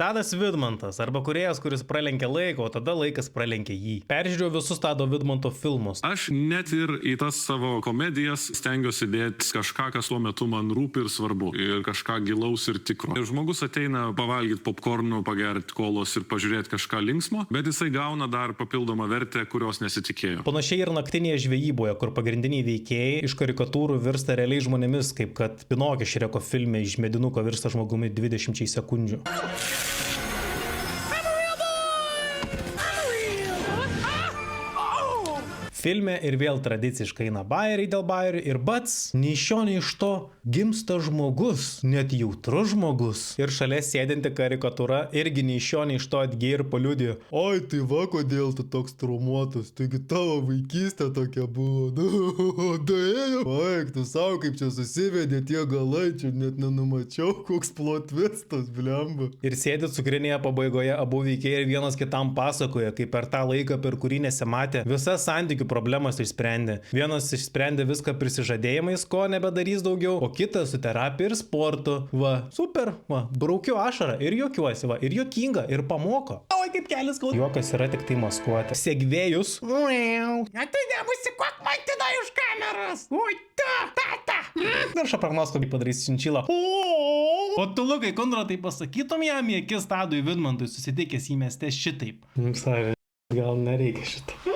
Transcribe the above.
Tadas Vidmantas, arba kūrėjas, kuris pralenkia laiką, o tada laikas pralenkia jį. Peržiūrėjau visus Tado Vidmanto filmus. Aš net ir į tas savo komedijas stengiuosi dėti kažką, kas tuo metu man rūpi ir svarbu. Ir kažką gilaus ir tikro. Ir žmogus ateina pavalgyti popkornų, pagerti kolos ir pažiūrėti kažką linksmo, bet jisai gauna dar papildomą vertę, kurios nesitikėjo. Panašiai ir naktinėje žvejyboje, kur pagrindiniai veikėjai iš karikatūrų virsta realiai žmonėmis, kaip kad Pinokio Šreko filme iš medinuko virsta žmogumi 20 sekundžių. Filme ir vėl tradiciškai eina bajeriai dėl bajerių ir bats, nei iš šio, nei iš to gimsta žmogus, net jautrus žmogus. Ir šalia sėdinti karikatūra irgi nei iš šio, nei iš to atgėjo ir paliudė. Oi, tai va, kodėl tu toks traumuotas, taigi tavo vaikystė tokia buvo. Daėjo. Oi, tu savo kaip čia susivedė tie galai, čia net nenumačiau, koks plot twistas, blemba. Ir sėdi cukrinėje pabaigoje abu veikėjai ir vienas kitam pasakoja, kaip per tą laiką, per kurį nesimatė, visas santykių problemas išsprendė. Vienas išsprendė viską prisižadėjimais, ko nebedarys daugiau, o kitas su terapija ir sportu. Va, super, va, braukiu ašarą ir juokiuosi, va, ir juokinga, ir pamoko. Oi, kaip kelias skauda. Juokas yra tik tai maskuotė. Segvėjus. Tai nemusikuok matinai už kameras. Oi, ta. Dar šapranoskopį padarys šinčilą. O tu, Lukai, Konradai, pasakytum jam į akis Tadui Vidmantui susitikęs į mieste šitaip? Gal nereikia šito.